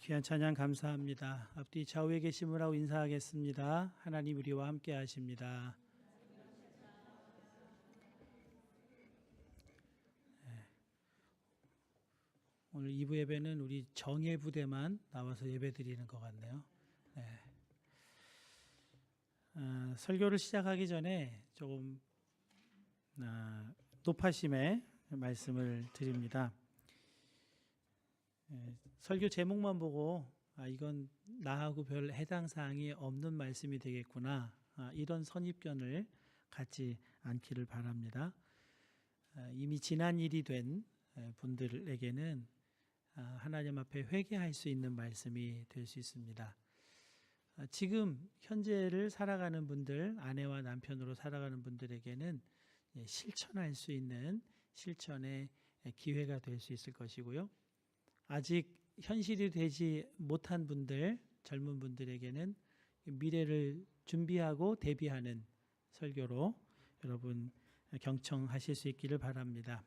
귀한 찬양 감사합니다. 앞뒤 좌우에 계신 분하고 인사하겠습니다. 하나님 우리와 함께 하십니다. 오늘 2부 예배는 우리 정예 부대만 나와서 예배 드리는 것 같네요. 설교를 시작하기 전에 조금 높아심의 말씀을 드립니다. 설교 제목만 보고 이건 나하고 별 해당 사항이 없는 말씀이 되겠구나, 이런 선입견을 갖지 않기를 바랍니다. 이미 지난 일이 된 분들에게는 하나님 앞에 회개할 수 있는 말씀이 될 수 있습니다. 지금 현재를 살아가는 분들, 아내와 남편으로 살아가는 분들에게는 실천할 수 있는 실천의 기회가 될 수 있을 것이고요. 아직 현실이 되지 못한 분들, 젊은 분들에게는 미래를 준비하고 대비하는 설교로 여러분 경청하실 수 있기를 바랍니다.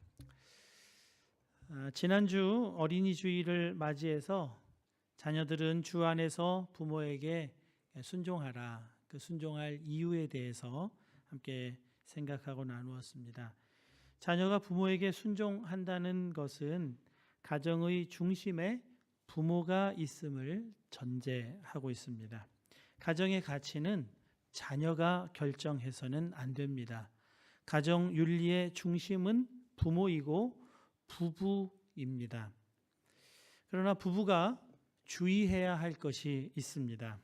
지난주 어린이 주일을 맞이해서 자녀들은 주 안에서 부모에게 순종하라, 그 순종할 이유에 대해서 함께 생각하고 나누었습니다. 자녀가 부모에게 순종한다는 것은 가정의 중심에 부모가 있음을 전제하고 있습니다. 가정의 가치는 자녀가 결정해서는 안 됩니다. 가정 윤리의 중심은 부모이고 부부입니다. 그러나 부부가 주의해야 할 것이 있습니다.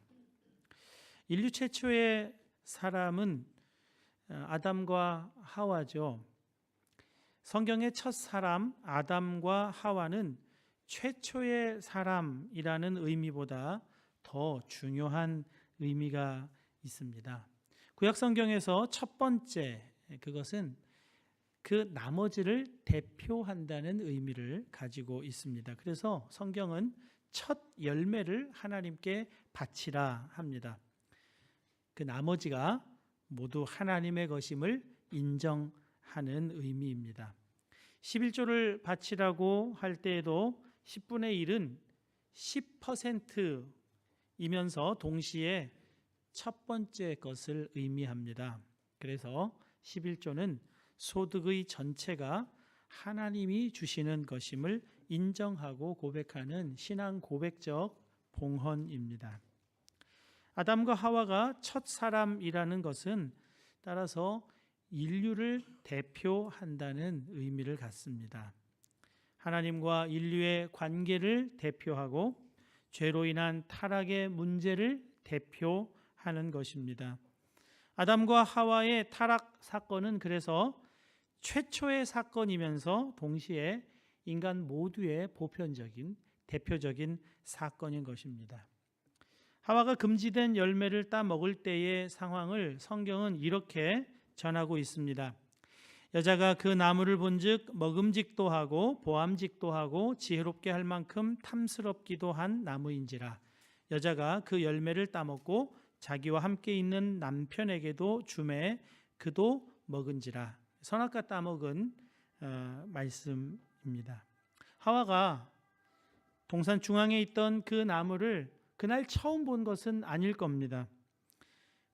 인류 최초의 사람은 아담과 하와죠. 성경의 첫 사람 아담과 하와는 최초의 사람이라는 의미보다 더 중요한 의미가 있습니다. 구약 성경에서 첫 번째, 그것은 그 나머지를 대표한다는 의미를 가지고 있습니다. 그래서 성경은 첫 열매를 하나님께 바치라 합니다. 그 나머지가 모두 하나님의 것임을 인정하는 의미입니다. 11조를 바치라고 할 때에도 10분의 1은 10%이면서 동시에 첫 번째 것을 의미합니다. 그래서 11조는 소득의 전체가 하나님이 주시는 것임을 인정하고 고백하는 신앙 고백적 봉헌입니다. 아담과 하와가 첫 사람이라는 것은 따라서 인류를 대표한다는 의미를 갖습니다. 하나님과 인류의 관계를 대표하고 죄로 인한 타락의 문제를 대표하는 것입니다. 아담과 하와의 타락 사건은 그래서 최초의 사건이면서 동시에 인간 모두의 보편적인 대표적인 사건인 것입니다. 하와가 금지된 열매를 따 먹을 때의 상황을 성경은 이렇게 전하고 있습니다. 여자가 그 나무를 본즉 먹음직도 하고 보암직도 하고 지혜롭게 할 만큼 탐스럽기도 한 나무인지라. 여자가 그 열매를 따먹고 자기와 함께 있는 남편에게도 주매 그도 먹은지라. 선악과 따먹은 말씀입니다. 하와가 동산 중앙에 있던 그 나무를 그날 처음 본 것은 아닐 겁니다.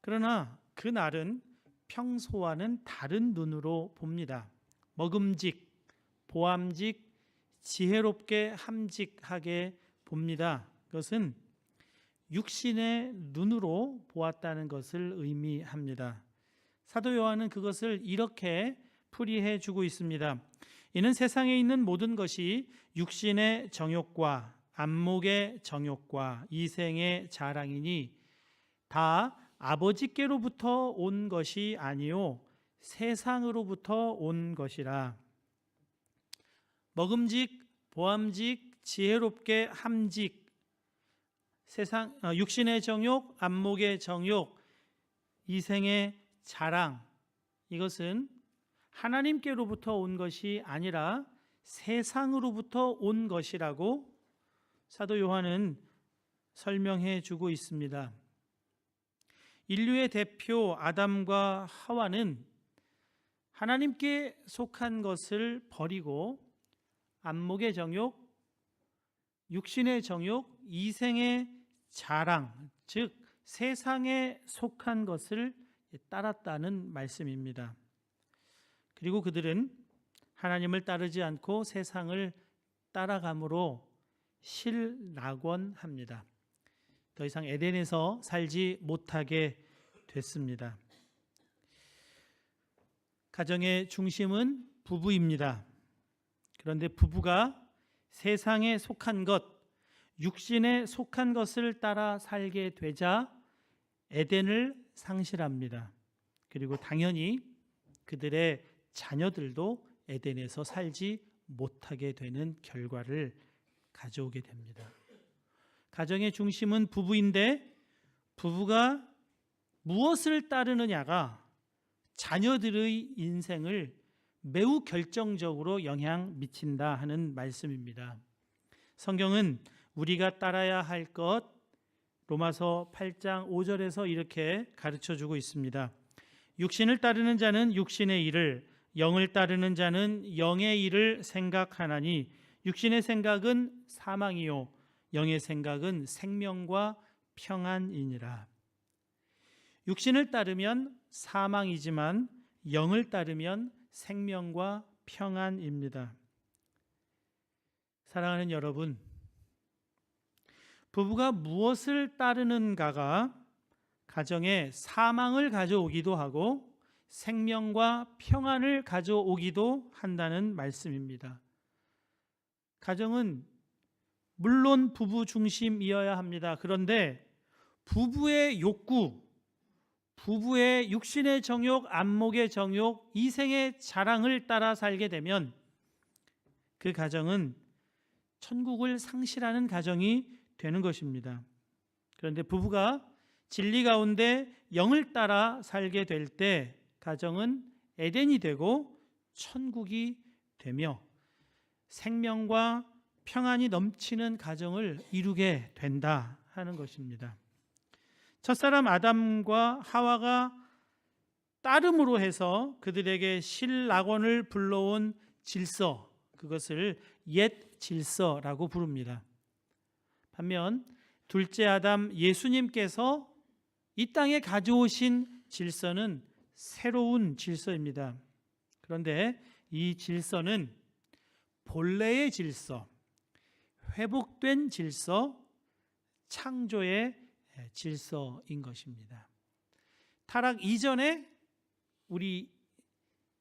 그러나 그날은 평소와는 다른 눈으로 봅니다. 먹음직, 보암직, 지혜롭게 함직하게 봅니다. 그것은 육신의 눈으로 보았다는 것을 의미합니다. 사도 요한은 그것을 이렇게 풀이해 주고 있습니다. 이는 세상에 있는 모든 것이 육신의 정욕과 안목의 정욕과 이생의 자랑이니 다 아버지께로부터 온 것이 아니요 세상으로부터 온 것이라. 먹음직, 보암직, 지혜롭게 함직, 육신의 정욕, 안목의 정욕, 이생의 자랑, 이것은 하나님께로부터 온 것이 아니라 세상으로부터 온 것이라고 사도 요한은 설명해 주고 있습니다. 인류의 대표 아담과 하와는 하나님께 속한 것을 버리고 안목의 정욕, 육신의 정욕, 이생의 자랑, 즉 세상에 속한 것을 따랐다는 말씀입니다. 그리고 그들은 하나님을 따르지 않고 세상을 따라감으로 실낙원합니다. 더 이상 에덴에서 살지 못하게 됐습니다. 가정의 중심은 부부입니다. 그런데 부부가 세상에 속한 것, 육신에 속한 것을 따라 살게 되자 에덴을 상실합니다. 그리고 당연히 그들의 자녀들도 에덴에서 살지 못하게 되는 결과를 가져오게 됩니다. 가정의 중심은 부부인데 부부가 무엇을 따르느냐가 자녀들의 인생을 매우 결정적으로 영향 미친다 하는 말씀입니다. 성경은 우리가 따라야 할 것 로마서 8장 5절에서 이렇게 가르쳐주고 있습니다. 육신을 따르는 자는 육신의 일을, 영을 따르는 자는 영의 일을 생각하나니 육신의 생각은 사망이요 영의 생각은 생명과 평안이니라. 육신을 따르면 사망이지만 영을 따르면 생명과 평안입니다. 사랑하는 여러분, 부부가 무엇을 따르는가가 가정에 사망을 가져오기도 하고 생명과 평안을 가져오기도 한다는 말씀입니다. 가정은 물론 부부 중심이어야 합니다. 그런데 부부의 욕구, 부부의 육신의 정욕, 안목의 정욕, 이생의 자랑을 따라 살게 되면 그 가정은 천국을 상실하는 가정이 되는 것입니다. 그런데 부부가 진리 가운데 영을 따라 살게 될 때 가정은 에덴이 되고 천국이 되며 생명과 평안이 넘치는 가정을 이루게 된다 하는 것입니다. 첫사람 아담과 하와가 따름으로 해서 그들에게 실낙원을 불러온 질서, 그것을 옛 질서라고 부릅니다. 반면 둘째 아담 예수님께서 이 땅에 가져오신 질서는 새로운 질서입니다. 그런데 이 질서는 본래의 질서, 회복된 질서, 창조의 질서인 것입니다. 타락 이전에 우리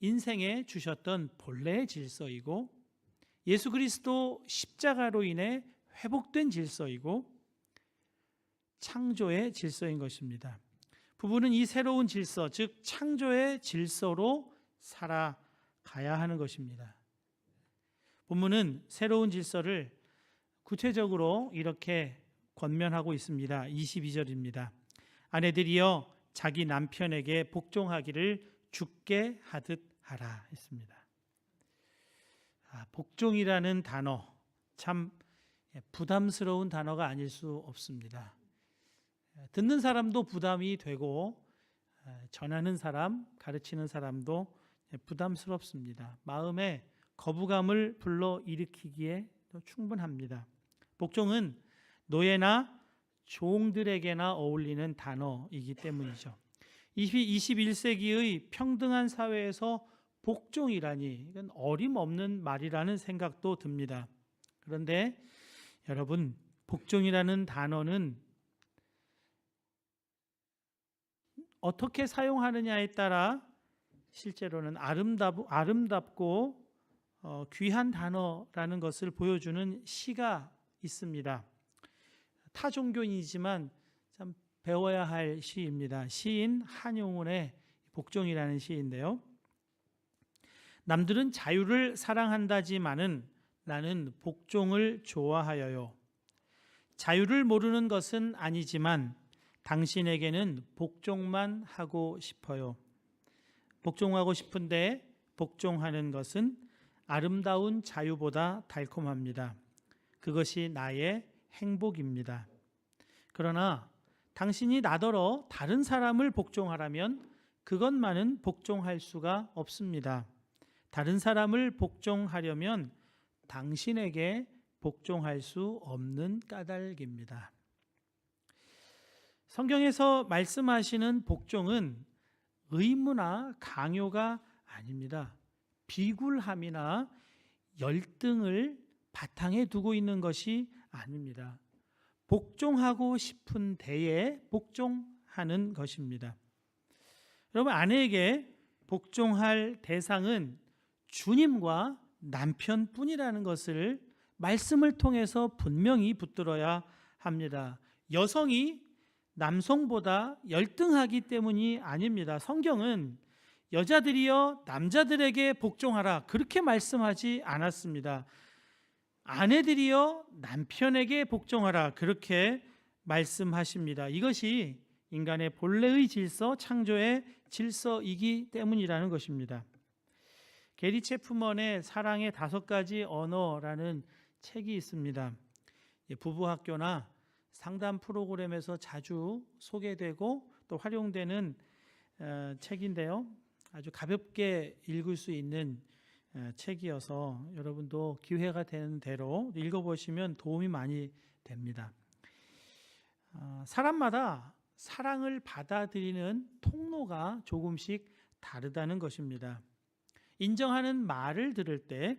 인생에 주셨던 본래의 질서이고 예수 그리스도 십자가로 인해 회복된 질서이고 창조의 질서인 것입니다. 부부는 이 새로운 질서, 즉 창조의 질서로 살아가야 하는 것입니다. 본문은 새로운 질서를 구체적으로 이렇게 권면하고 있습니다. 22절입니다. 아내들이여 자기 남편에게 복종하기를 주께 하듯 하라 했습니다. 복종이라는 단어 참 부담스러운 단어가 아닐 수 없습니다. 듣는 사람도 부담이 되고 전하는 사람, 가르치는 사람도 부담스럽습니다. 마음에 거부감을 불러일으키기에 충분합니다. 복종은 노예나 종들에게나 어울리는 단어이기 때문이죠. 21세기의 평등한 사회에서 복종이라니 이건 어림없는 말이라는 생각도 듭니다. 그런데 여러분, 복종이라는 단어는 어떻게 사용하느냐에 따라 실제로는 아름답고 귀한 단어라는 것을 보여주는 시가 있습니다. 타종교인이지만 참 배워야 할 시입니다. 시인 한용운의 복종이라는 시인데요. 남들은 자유를 사랑한다지만은 나는 복종을 좋아하여요. 자유를 모르는 것은 아니지만 당신에게는 복종만 하고 싶어요. 복종하고 싶은데 복종하는 것은 아름다운 자유보다 달콤합니다. 그것이 나의 행복입니다. 그러나 당신이 나더러 다른 사람을 복종하라면 그것만은 복종할 수가 없습니다. 다른 사람을 복종하려면 당신에게 복종할 수 없는 까닭입니다. 성경에서 말씀하시는 복종은 의무나 강요가 아닙니다. 비굴함이나 열등을 바탕에 두고 있는 것이 아닙니다. 복종하고 싶은 데에 복종하는 것입니다. 여러분, 아내에게 복종할 대상은 주님과 남편뿐이라는 것을 말씀을 통해서 분명히 붙들어야 합니다. 여성이 남성보다 열등하기 때문이 아닙니다. 성경은 여자들이여 남자들에게 복종하라 그렇게 말씀하지 않았습니다. 아내들이여 남편에게 복종하라 그렇게 말씀하십니다. 이것이 인간의 본래의 질서, 창조의 질서이기 때문이라는 것입니다. 게리 체프먼의 사랑의 5가지 언어라는 책이 있습니다. 부부학교나 상담 프로그램에서 자주 소개되고 또 활용되는 책인데요. 아주 가볍게 읽을 수 있는 책이어서 여러분도 기회가 되는 대로 읽어보시면 도움이 많이 됩니다. 사람마다 사랑을 받아들이는 통로가 조금씩 다르다는 것입니다. 인정하는 말을 들을 때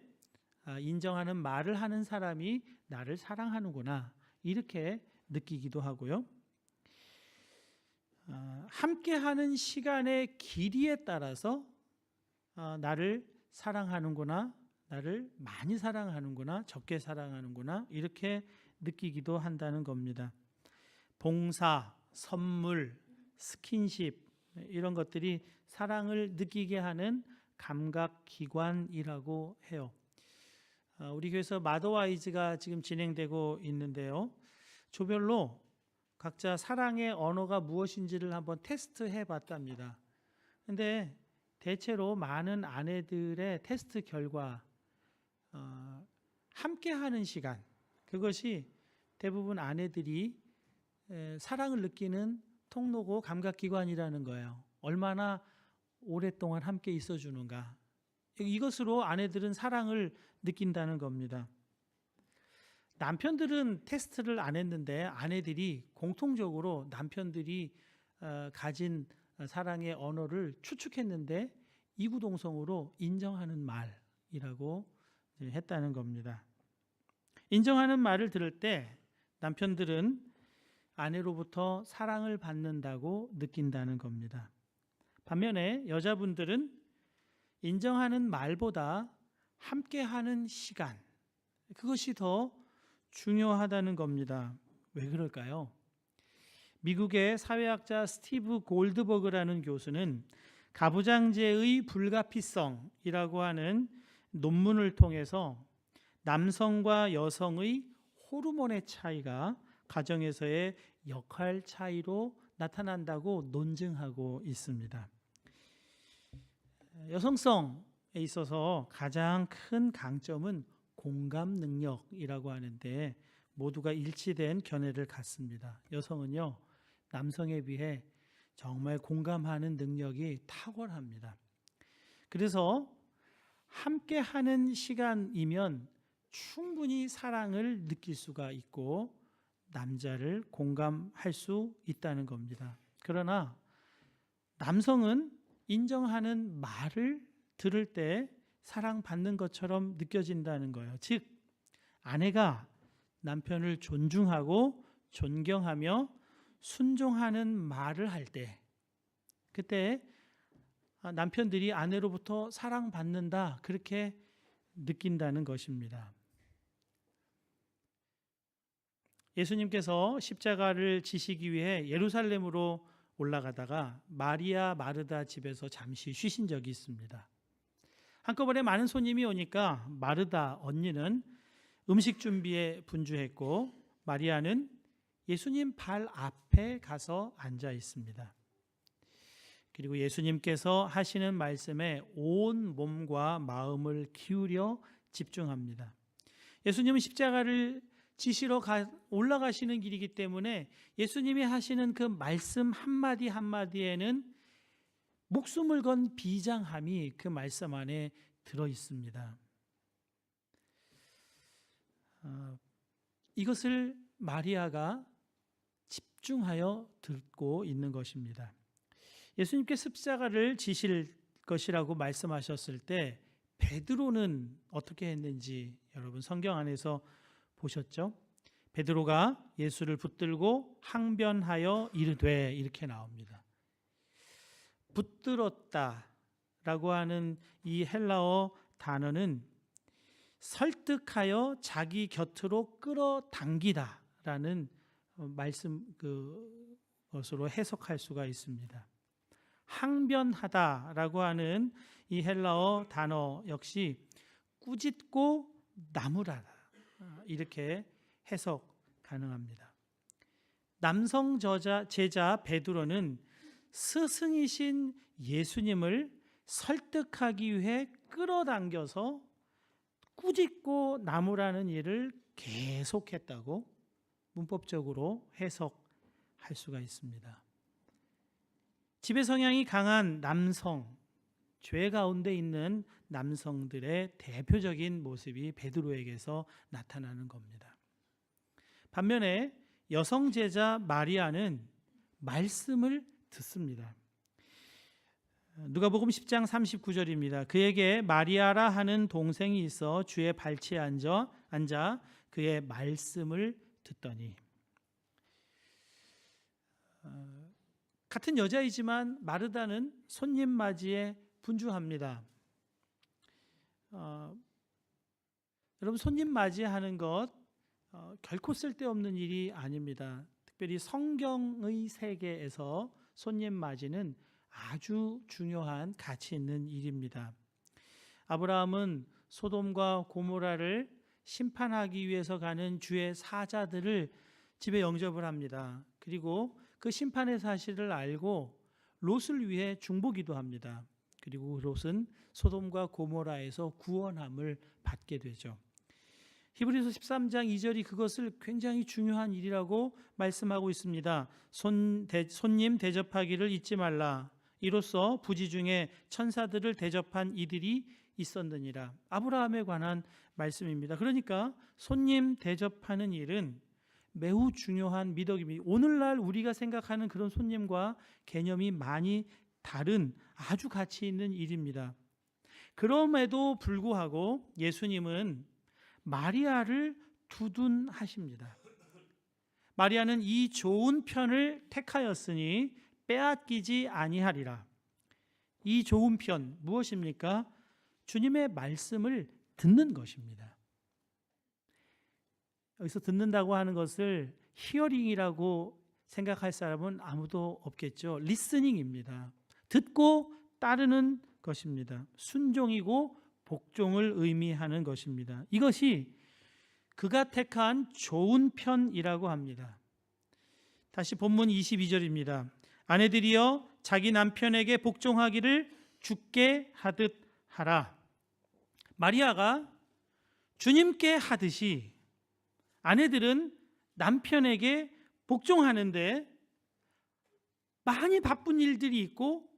인정하는 말을 하는 사람이 나를 사랑하는구나 이렇게 느끼기도 하고요. 함께하는 시간의 길이에 따라서 나를 사랑하는구나, 나를 많이 사랑하는구나, 적게 사랑하는구나 이렇게 느끼기도 한다는 겁니다. 봉사, 선물, 스킨십 이런 것들이 사랑을 느끼게 하는 감각기관이라고 해요. 우리 교회에서 마더와이즈가 지금 진행되고 있는데요. 조별로 각자 사랑의 언어가 무엇인지를 한번 테스트해 봤답니다. 근데 대체로 많은 아내들의 테스트 결과 함께하는 시간, 그것이 대부분 아내들이 사랑을 느끼는 통로고 감각기관이라는 거예요. 얼마나 오랫동안 함께 있어주는가. 이것으로 아내들은 사랑을 느낀다는 겁니다. 남편들은 테스트를 안 했는데 아내들이 공통적으로 남편들이 가진 사랑의 언어를 추측했는데 이구동성으로 인정하는 말이라고 했다는 겁니다. 인정하는 말을 들을 때 남편들은 아내로부터 사랑을 받는다고 느낀다는 겁니다. 반면에 여자분들은 인정하는 말보다 함께하는 시간, 그것이 더 중요하다는 겁니다. 왜 그럴까요? 미국의 사회학자 스티브 골드버그라는 교수는 가부장제의 불가피성이라고 하는 논문을 통해서 남성과 여성의 호르몬의 차이가 가정에서의 역할 차이로 나타난다고 논증하고 있습니다. 여성성에 있어서 가장 큰 강점은 공감 능력이라고 하는데 모두가 일치된 견해를 갖습니다. 여성은요, 남성에 비해 정말 공감하는 능력이 탁월합니다. 그래서 함께하는 시간이면 충분히 사랑을 느낄 수가 있고 남자를 공감할 수 있다는 겁니다. 그러나 남성은 인정하는 말을 들을 때 사랑받는 것처럼 느껴진다는 거예요. 즉, 아내가 남편을 존중하고 존경하며 순종하는 말을 할 때, 그때 남편들이 아내로부터 사랑받는다 그렇게 느낀다는 것입니다. 예수님께서 십자가를 지시기 위해 예루살렘으로 올라가다가 마리아 마르다 집에서 잠시 쉬신 적이 있습니다. 한꺼번에 많은 손님이 오니까 마르다 언니는 음식 준비에 분주했고 마리아는 예수님 발 앞에 가서 앉아 있습니다. 그리고 예수님께서 하시는 말씀에 온 몸과 마음을 기울여 집중합니다. 예수님은 십자가를 지시러 올라가시는 길이기 때문에 예수님이 하시는 그 말씀 한마디 한마디에는 목숨을 건 비장함이 그 말씀 안에 들어 있습니다. 이것을 마리아가 집중하여 듣고 있는 것입니다. 예수님께 십자가를 지실 것이라고 말씀하셨을 때 베드로는 어떻게 했는지 여러분 성경 안에서 보셨죠? 베드로가 예수를 붙들고 항변하여 이르되 이렇게 나옵니다. 붙들었다라고 하는 이 헬라어 단어는 설득하여 자기 곁으로 끌어당기다라는 말씀 것으로 해석할 수가 있습니다. 항변하다라고 하는 이 헬라어 단어 역시 꾸짖고 나무라다 이렇게 해석 가능합니다. 남성 제자 베드로는 스승이신 예수님을 설득하기 위해 끌어당겨서 꾸짖고 나무라는 일을 계속했다고 문법적으로 해석할 수가 있습니다. 지배 성향이 강한 남성, 죄 가운데 있는 남성들의 대표적인 모습이 베드로에게서 나타나는 겁니다. 반면에 여성 제자 마리아는 말씀을 듣습니다. 누가복음 10장 39절입니다. 그에게 마리아라 하는 동생이 있어 주의 발치에 앉아 그의 말씀을 듣더니. 같은 여자이지만 마르다는 손님 맞이에 분주합니다. 여러분 손님 맞이하는 것 결코 쓸데없는 일이 아닙니다. 특별히 성경의 세계에서 손님 맞이는 아주 중요한 가치 있는 일입니다. 아브라함은 소돔과 고모라를 심판하기 위해서 가는 주의 사자들을 집에 영접을 합니다. 그리고 그 심판의 사실을 알고 롯을 위해 중보기도 합니다. 그리고 롯은 소돔과 고모라에서 구원함을 받게 되죠. 히브리서 13장 2절이 그것을 굉장히 중요한 일이라고 말씀하고 있습니다. 손님 대접하기를 잊지 말라. 이로써 부지 중에 천사들을 대접한 이들이 있었느니라. 아브라함에 관한 말씀입니다. 그러니까 손님 대접하는 일은 매우 중요한 미덕입니다. 오늘날 우리가 생각하는 그런 손님과 개념이 많이 다른 아주 가치 있는 일입니다. 그럼에도 불구하고 예수님은 마리아를 두둔하십니다. 마리아는 이 좋은 편을 택하였으니 빼앗기지 아니하리라. 이 좋은 편 무엇입니까? 주님의 말씀을 듣는 것입니다. 여기서 듣는다고 하는 것을 히어링이라고 생각할 사람은 아무도 없겠죠. 리스닝입니다. 듣고 따르는 것입니다. 순종이고 복종을 의미하는 것입니다. 이것이 그가 택한 좋은 편이라고 합니다. 다시 본문 22절입니다. 아내들이여 자기 남편에게 복종하기를 주께 하듯 하라. 마리아가 주님께 하듯이 아내들은 남편에게 복종하는데 많이 바쁜 일들이 있고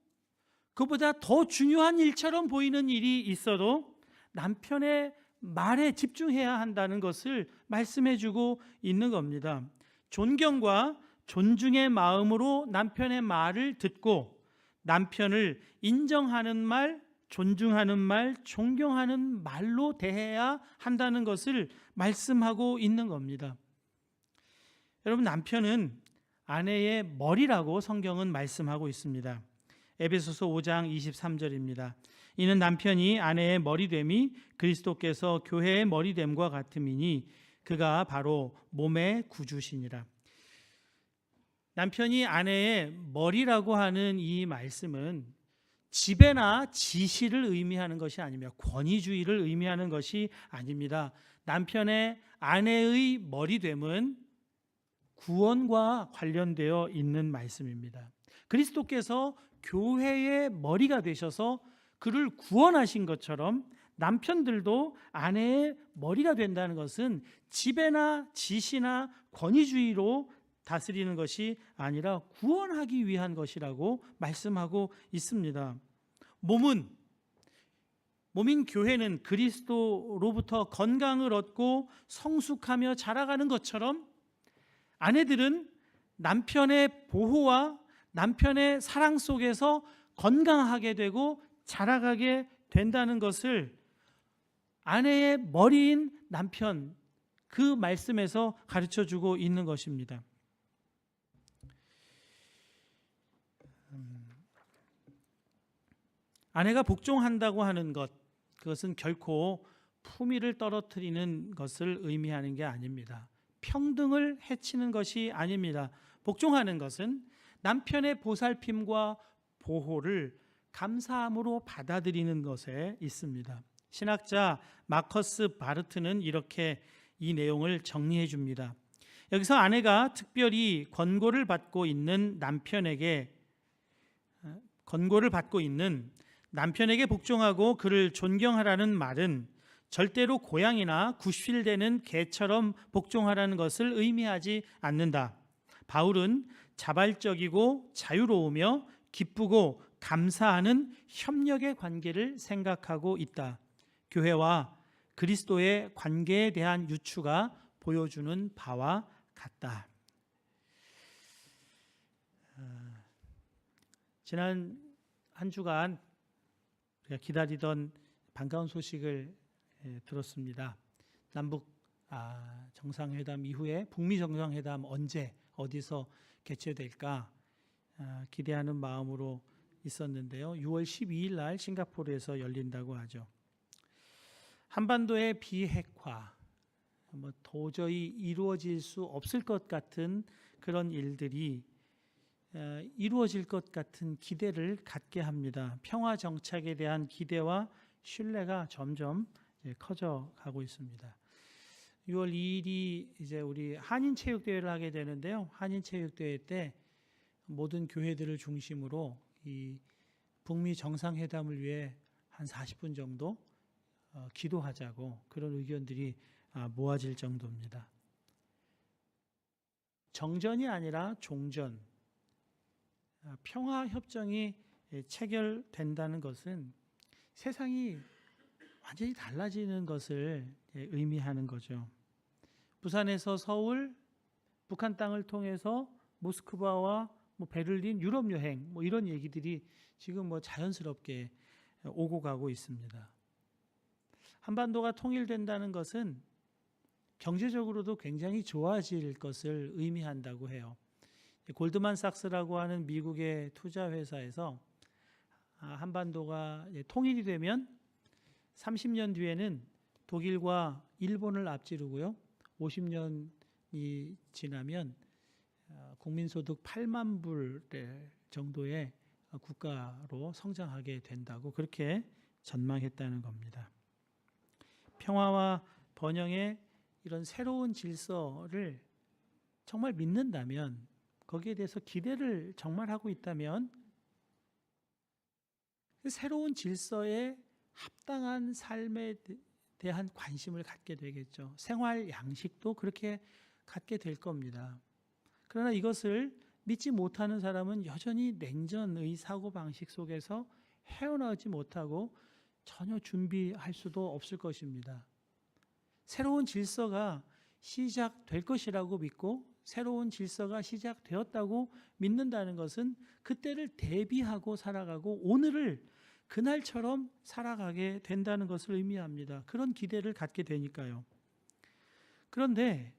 그보다 더 중요한 일처럼 보이는 일이 있어도 남편의 말에 집중해야 한다는 것을 말씀해주고 있는 겁니다. 존경과 존중의 마음으로 남편의 말을 듣고 남편을 인정하는 말, 존중하는 말, 존경하는 말로 대해야 한다는 것을 말씀하고 있는 겁니다. 여러분, 남편은 아내의 머리라고 성경은 말씀하고 있습니다. 에베소서 5장 23절입니다. 이는 남편이 아내의 머리됨이 그리스도께서 교회의 머리됨과 같음이니 그가 바로 몸의 구주시니라. 남편이 아내의 머리라고 하는 이 말씀은 지배나 지시를 의미하는 것이 아니며 권위주의를 의미하는 것이 아닙니다. 남편의 아내의 머리됨은 구원과 관련되어 있는 말씀입니다. 그리스도께서 교회의 머리가 되셔서 그를 구원하신 것처럼 남편들도 아내의 머리가 된다는 것은 지배나 지시나 권위주의로 다스리는 것이 아니라 구원하기 위한 것이라고 말씀하고 있습니다. 몸은 몸인 교회는 그리스도로부터 건강을 얻고 성숙하며 자라가는 것처럼 아내들은 남편의 보호와 남편의 사랑 속에서 건강하게 되고 자라가게 된다는 것을 아내의 머리인 남편, 그 말씀에서 가르쳐주고 있는 것입니다. 아내가 복종한다고 하는 것, 그것은 결코 품위를 떨어뜨리는 것을 의미하는 게 아닙니다. 평등을 해치는 것이 아닙니다. 복종하는 것은 남편의 보살핌과 보호를 감사함으로 받아들이는 것에 있습니다. 신학자 마커스 바르트는 이렇게 이 내용을 정리해 줍니다. 여기서 아내가 특별히 권고를 받고 있는 남편에게 복종하고 그를 존경하라는 말은 절대로 고양이나 구실되는 개처럼 복종하라는 것을 의미하지 않는다. 바울은 자발적이고 자유로우며 기쁘고 감사하는 협력의 관계를 생각하고 있다. 교회와 그리스도의 관계에 대한 유추가 보여주는 바와 같다. 지난 한 주간 우리가 기다리던 반가운 소식을 들었습니다. 남북 정상회담 이후에 북미 정상회담 언제 어디서 개최될까 기대하는 마음으로 있었는데요. 6월 12일 날 싱가포르에서 열린다고 하죠. 한반도의 비핵화, 도저히 이루어질 수 없을 것 같은 그런 일들이 이루어질 것 같은 기대를 갖게 합니다. 평화 정착에 대한 기대와 신뢰가 점점 커져 가고 있습니다. 6월 2일이 이제 우리 한인체육대회를 하게 되는데요. 한인체육대회 때 모든 교회들을 중심으로 이 북미 정상회담을 위해 한 40분 정도 기도하자고 그런 의견들이 모아질 정도입니다. 정전이 아니라 종전, 평화협정이 체결된다는 것은 세상이 완전히 달라지는 것을 의미하는 거죠. 부산에서 서울, 북한 땅을 통해서 모스크바와 베를린 유럽 여행 이런 얘기들이 지금 자연스럽게 오고 가고 있습니다. 한반도가 통일된다는 것은 경제적으로도 굉장히 좋아질 것을 의미한다고 해요. 골드만삭스라고 하는 미국의 투자 회사에서 한반도가 통일이 되면 30년 뒤에는 독일과 일본을 앞지르고요. 50년이 지나면 국민소득 8만 불 정도의 국가로 성장하게 된다고 그렇게 전망했다는 겁니다. 평화와 번영의 이런 새로운 질서를 정말 믿는다면, 거기에 대해서 기대를 정말 하고 있다면 새로운 질서에 합당한 삶에 대한 관심을 갖게 되겠죠. 생활 양식도 그렇게 갖게 될 겁니다. 그러나 이것을 믿지 못하는 사람은 여전히 냉전의 사고방식 속에서 헤어나오지 못하고 전혀 준비할 수도 없을 것입니다. 새로운 질서가 시작될 것이라고 믿고 새로운 질서가 시작되었다고 믿는다는 것은 그때를 대비하고 살아가고 오늘을 그날처럼 살아가게 된다는 것을 의미합니다. 그런 기대를 갖게 되니까요. 그런데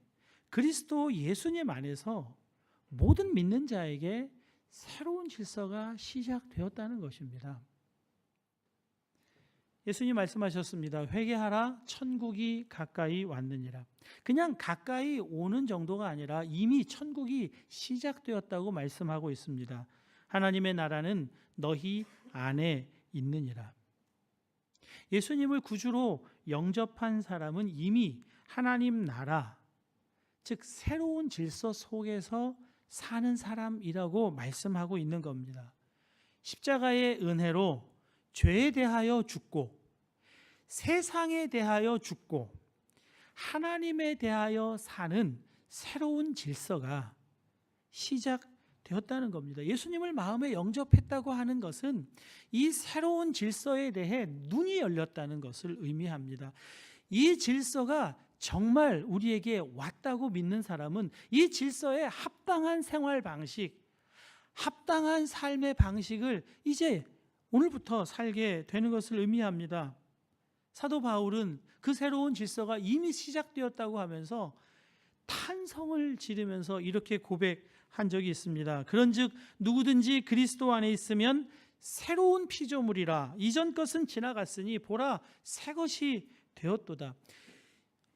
그리스도 예수님 안에서 모든 믿는 자에게 새로운 질서가 시작되었다는 것입니다. 예수님 말씀하셨습니다. 회개하라, 천국이 가까이 왔느니라. 그냥 가까이 오는 정도가 아니라 이미 천국이 시작되었다고 말씀하고 있습니다. 하나님의 나라는 너희 안에 있느니라. 예수님을 구주로 영접한 사람은 이미 하나님 나라, 즉 새로운 질서 속에서 사는 사람이라고 말씀하고 있는 겁니다. 십자가의 은혜로 죄에 대하여 죽고 세상에 대하여 죽고 하나님에 대하여 사는 새로운 질서가 되었다는 겁니다. 예수님을 마음에 영접했다고 하는 것은 이 새로운 질서에 대해 눈이 열렸다는 것을 의미합니다. 이 질서가 정말 우리에게 왔다고 믿는 사람은 이 질서에 합당한 생활 방식, 합당한 삶의 방식을 이제 오늘부터 살게 되는 것을 의미합니다. 사도 바울은 그 새로운 질서가 이미 시작되었다고 하면서 탄성을 지르면서 이렇게 고백한 적이 있습니다. 그런즉 누구든지 그리스도 안에 있으면 새로운 피조물이라, 이전 것은 지나갔으니 보라 새 것이 되었도다.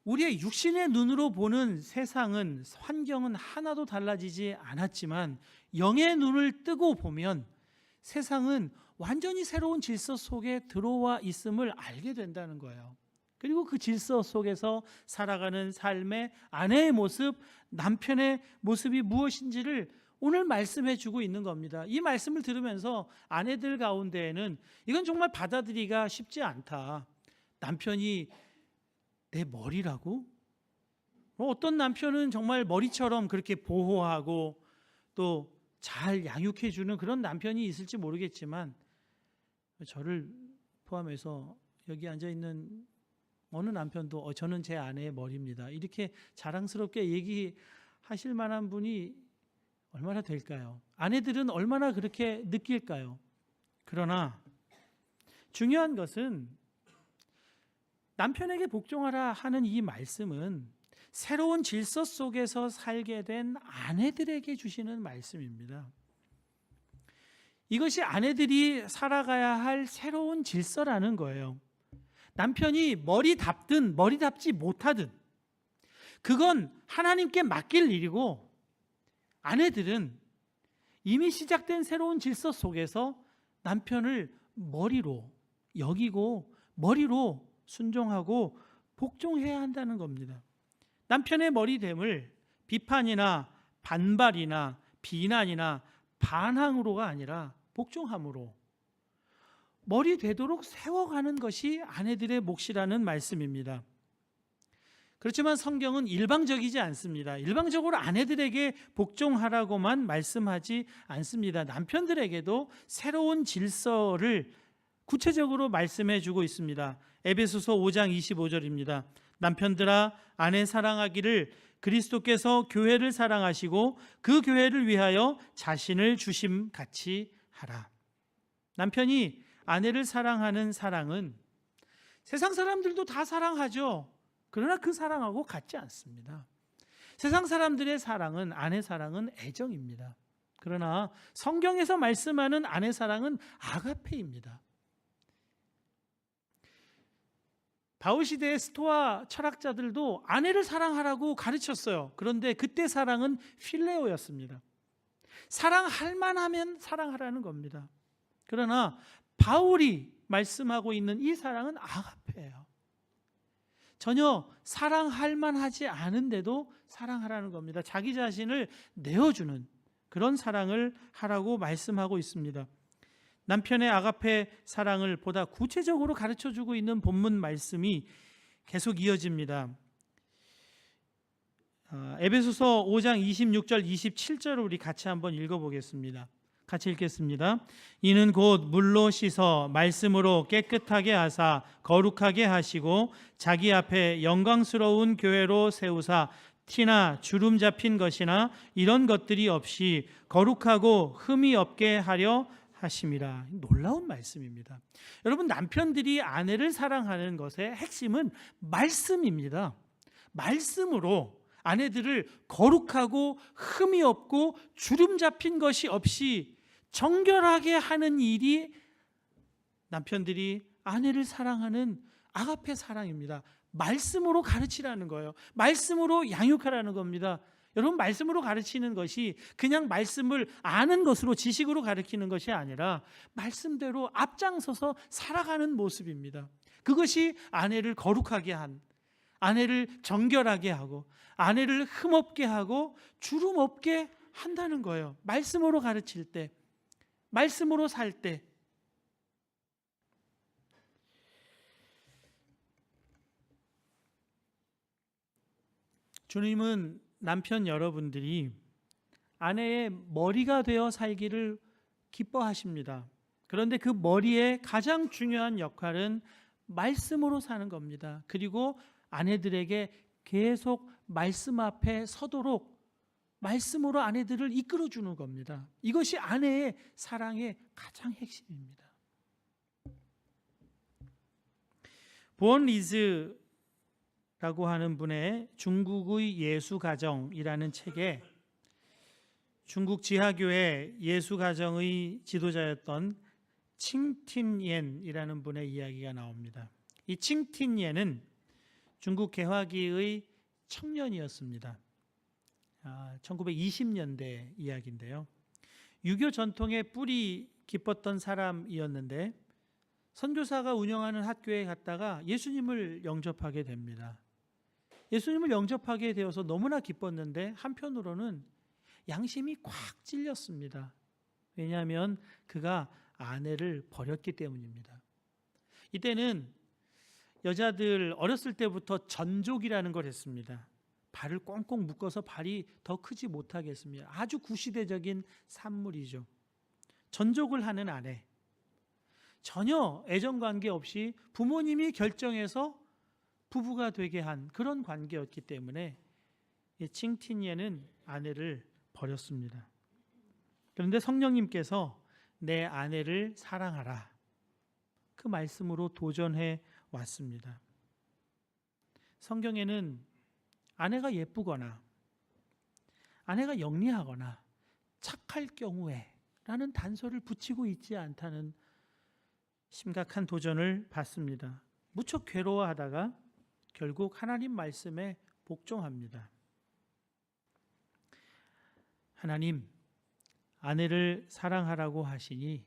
우리의 육신의 눈으로 보는 세상은, 환경은 하나도 달라지지 않았지만 영의 눈을 뜨고 보면 세상은 완전히 새로운 질서 속에 들어와 있음을 알게 된다는 거예요. 그리고 그 질서 속에서 살아가는 삶의 아내의 모습, 남편의 모습이 무엇인지를 오늘 말씀해 주고 있는 겁니다. 이 말씀을 들으면서 아내들 가운데에는 이건 정말 받아들이기가 쉽지 않다. 남편이 내 머리라고? 어떤 남편은 정말 머리처럼 그렇게 보호하고 또 잘 양육해 주는 그런 남편이 있을지 모르겠지만, 저를 포함해서 여기 앉아 있는 어느 남편도 저는 제 아내의 머리입니다, 이렇게 자랑스럽게 얘기하실 만한 분이 얼마나 될까요? 아내들은 얼마나 그렇게 느낄까요? 그러나 중요한 것은 남편에게 복종하라 하는 이 말씀은 새로운 질서 속에서 살게 된 아내들에게 주시는 말씀입니다. 이것이 아내들이 살아가야 할 새로운 질서라는 거예요. 남편이 머리 답든 머리 답지 못하든 그건 하나님께 맡길 일이고, 아내들은 이미 시작된 새로운 질서 속에서 남편을 머리로 여기고 머리로 순종하고 복종해야 한다는 겁니다. 남편의 머리됨을 비판이나 반발이나 비난이나 반항으로가 아니라 복종함으로 머리 되도록 세워가는 것이 아내들의 몫이라는 말씀입니다. 그렇지만 성경은 일방적이지 않습니다. 일방적으로 아내들에게 복종하라고만 말씀하지 않습니다. 남편들에게도 새로운 질서를 구체적으로 말씀해 주고 있습니다. 에베소서 5장 25절입니다. 남편들아 아내 사랑하기를 그리스도께서 교회를 사랑하시고 그 교회를 위하여 자신을 주심같이 하라. 남편이 아내를 사랑하는 사랑은 세상 사람들도 다 사랑하죠. 그러나 그 사랑하고 같지 않습니다. 세상 사람들의 사랑은, 아내 사랑은 애정입니다. 그러나 성경에서 말씀하는 아내 사랑은 아가페입니다. 바울 시대의 스토아 철학자들도 아내를 사랑하라고 가르쳤어요. 그런데 그때 사랑은 필레오였습니다. 사랑할 만하면 사랑하라는 겁니다. 그러나 바울이 말씀하고 있는 이 사랑은 아가페예요. 전혀 사랑할 만하지 않은데도 사랑하라는 겁니다. 자기 자신을 내어주는 그런 사랑을 하라고 말씀하고 있습니다. 남편의 아가페 사랑을 보다 구체적으로 가르쳐주고 있는 본문 말씀이 계속 이어집니다. 에베소서 5장 26절 27절을 우리 같이 한번 읽어보겠습니다. 같이 읽겠습니다. 이는 곧 물로 씻어 말씀으로 깨끗하게 하사 거룩하게 하시고 자기 앞에 영광스러운 교회로 세우사 티나 주름 잡힌 것이나 이런 것들이 없이 거룩하고 흠이 없게 하려 하심이라. 놀라운 말씀입니다. 여러분, 남편들이 아내를 사랑하는 것의 핵심은 말씀입니다. 말씀으로 아내들을 거룩하고 흠이 없고 주름 잡힌 것이 없이 정결하게 하는 일이 남편들이 아내를 사랑하는 아가페 사랑입니다. 말씀으로 가르치라는 거예요. 말씀으로 양육하라는 겁니다. 여러분, 말씀으로 가르치는 것이 그냥 말씀을 아는 것으로 지식으로 가르치는 것이 아니라 말씀대로 앞장서서 살아가는 모습입니다. 그것이 아내를 거룩하게 한, 아내를 정결하게 하고 아내를 흠없게 하고 주름 없게 한다는 거예요. 말씀으로 가르칠 때, 말씀으로 살 때. 주님은 남편 여러분들이 아내의 머리가 되어 살기를 기뻐하십니다. 그런데 그 머리의 가장 중요한 역할은 말씀으로 사는 겁니다. 그리고 아내들에게 계속 말씀 앞에 서도록 말씀으로 아내들을 이끌어주는 겁니다. 이것이 아내의 사랑의 가장 핵심입니다. 본 리즈라고 하는 분의 중국의 예수가정이라는 책에 중국 지하교회 예수가정의 지도자였던 칭틴옌이라는 분의 이야기가 나옵니다. 이 칭틴옌은 중국 개화기의 청년이었습니다. 1920년대 이야기인데요. 유교 전통에 뿌리 깊었던 사람이었는데 선교사가 운영하는 학교에 갔다가 예수님을 영접하게 됩니다. 예수님을 영접하게 되어서 너무나 기뻤는데 한편으로는 양심이 꽉 찔렸습니다. 왜냐하면 그가 아내를 버렸기 때문입니다. 이때는 여자들 어렸을 때부터 전족이라는 걸 했습니다. 발을 꽁꽁 묶어서 발이 더 크지 못하게 했습니다. 아주 구시대적인 산물이죠. 전족을 하는 아내. 전혀 애정관계 없이 부모님이 결정해서 부부가 되게 한 그런 관계였기 때문에 칭틴예는 아내를 버렸습니다. 그런데 성령님께서 내 아내를 사랑하라. 그 말씀으로 도전해 왔습니다. 성경에는 아내가 예쁘거나 아내가 영리하거나 착할 경우에 라는 단서를 붙이고 있지 않다는 심각한 도전을 받습니다. 무척 괴로워하다가 결국 하나님 말씀에 복종합니다. 하나님, 아내를 사랑하라고 하시니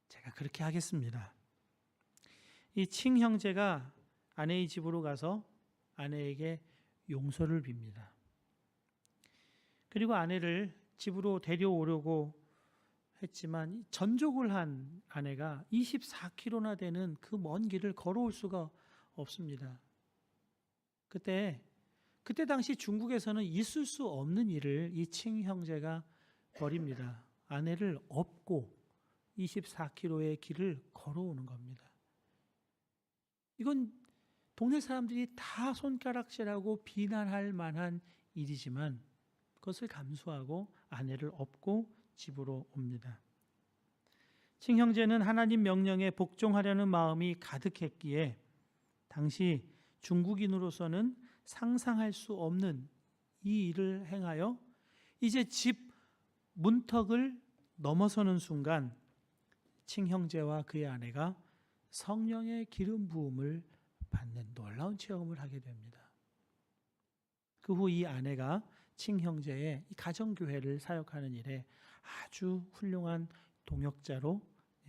제가 그렇게 하겠습니다. 이 칭 형제가 아내의 집으로 가서 아내에게 용서를 빕니다. 그리고 아내를 집으로 데려오려고 했지만 전족을 한 아내가 24km나 되는 그 먼 길을 걸어올 수가 없습니다. 그때 당시 중국에서는 있을 수 없는 일을 이 칭 형제가 벌입니다. 아내를 업고 24km의 길을 걸어오는 겁니다. 이건 동네 사람들이 다 손가락질하고 비난할 만한 일이지만 그것을 감수하고 아내를 업고 집으로 옵니다. 칭 형제는 하나님 명령에 복종하려는 마음이 가득했기에 당시 중국인으로서는 상상할 수 없는 이 일을 행하여 이제 집 문턱을 넘어서는 순간 칭 형제와 그의 아내가 성령의 기름 부음을 받는 놀라운 체험을 하게 됩니다. 그 후 이 아내가 칭 형제의 가정교회를 사역하는 일에 아주 훌륭한 동역자로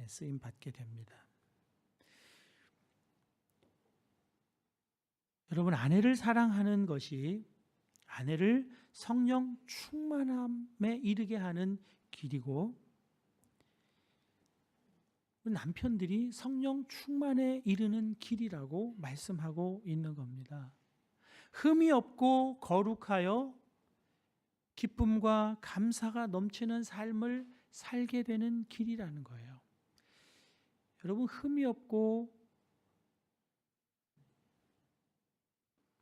쓰임 받게 됩니다. 여러분, 아내를 사랑하는 것이 아내를 성령 충만함에 이르게 하는 길이고 남편들이 성령 충만에 이르는 길이라고 말씀하고 있는 겁니다. 흠이 없고 거룩하여 기쁨과 감사가 넘치는 삶을 살게 되는 길이라는 거예요. 여러분, 흠이 없고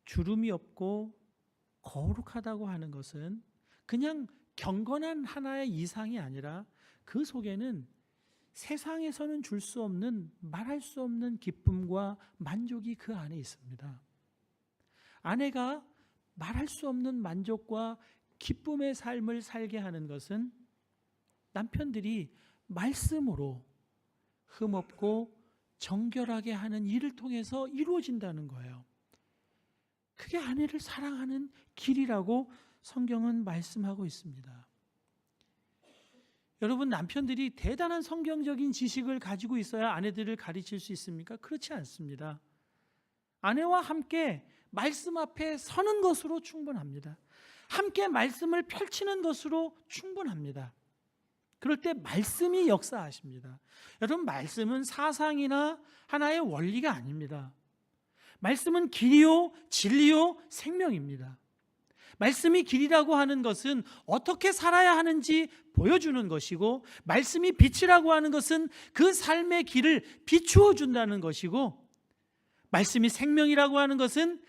주름이 없고 거룩하다고 하는 것은 그냥 경건한 하나의 이상이 아니라 그 속에는 세상에서는 줄 수 없는, 말할 수 없는 기쁨과 만족이 그 안에 있습니다. 아내가 말할 수 없는 만족과 기쁨의 삶을 살게 하는 것은 남편들이 말씀으로 흠없고 정결하게 하는 일을 통해서 이루어진다는 거예요. 그게 아내를 사랑하는 길이라고 성경은 말씀하고 있습니다. 여러분, 남편들이 대단한 성경적인 지식을 가지고 있어야 아내들을 가르칠 수 있습니까? 그렇지 않습니다. 아내와 함께 말씀 앞에 서는 것으로 충분합니다. 함께 말씀을 펼치는 것으로 충분합니다. 그럴 때 말씀이 역사하십니다. 여러분, 말씀은 사상이나 하나의 원리가 아닙니다. 말씀은 길이요, 진리요, 생명입니다. 말씀이 길이라고 하는 것은 어떻게 살아야 하는지 보여주는 것이고, 말씀이 빛이라고 하는 것은 그 삶의 길을 비추어 준다는 것이고, 말씀이 생명이라고 하는 것은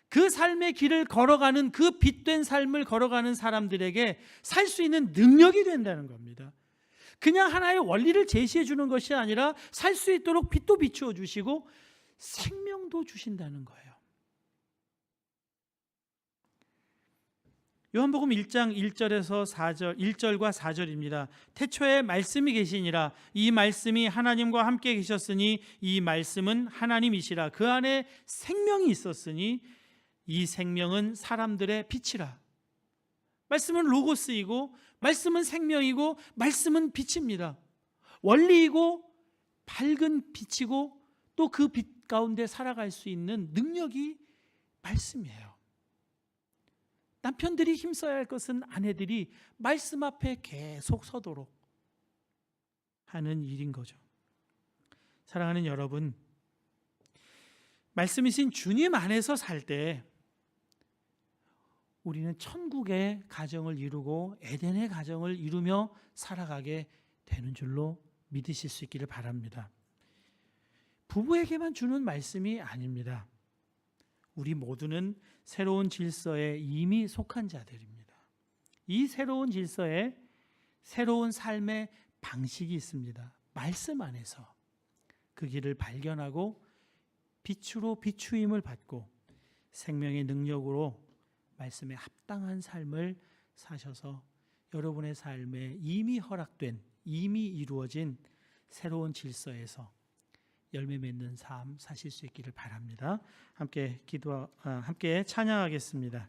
그 삶의 길을 걸어가는, 그 빛된 삶을 걸어가는 사람들에게 살 수 있는 능력이 된다는 겁니다. 그냥 하나의 원리를 제시해 주는 것이 아니라 살 수 있도록 빛도 비추어 주시고 생명도 주신다는 거예요. 요한복음 1장 1절에서 4절, 1절과 4절입니다. 태초에 말씀이 계시니라. 이 말씀이 하나님과 함께 계셨으니 이 말씀은 하나님이시라. 그 안에 생명이 있었으니 이 생명은 사람들의 빛이라. 말씀은 로고스이고, 말씀은 생명이고, 말씀은 빛입니다. 원리이고 밝은 빛이고, 또 그 빛 가운데 살아갈 수 있는 능력이 말씀이에요. 남편들이 힘써야 할 것은 아내들이 말씀 앞에 계속 서도록 하는 일인 거죠. 사랑하는 여러분, 말씀이신 주님 안에서 살 때 우리는 천국의 가정을 이루고 에덴의 가정을 이루며 살아가게 되는 줄로 믿으실 수 있기를 바랍니다. 부부에게만 주는 말씀이 아닙니다. 우리 모두는 새로운 질서에 이미 속한 자들입니다. 이 새로운 질서에 새로운 삶의 방식이 있습니다. 말씀 안에서 그 길을 발견하고 빛으로 비추임을 받고 생명의 능력으로 말씀에 합당한 삶을 사셔서 여러분의 삶에 이미 허락된, 이미 이루어진 새로운 질서에서 열매 맺는 삶 사실 수 있기를 바랍니다. 함께 찬양하겠습니다.